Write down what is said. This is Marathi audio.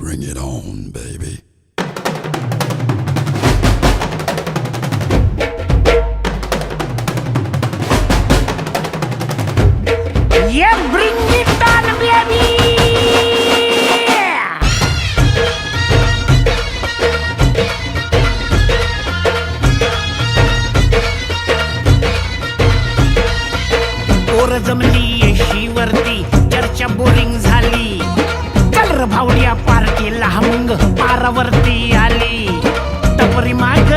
Bring it on, baby. Yeah, bring it on, baby. पोर जमली येशीवरती चर्चा बोरिंग झाली. कलर भावड्या पार्टीला मग पारावरती आली. टपरी माग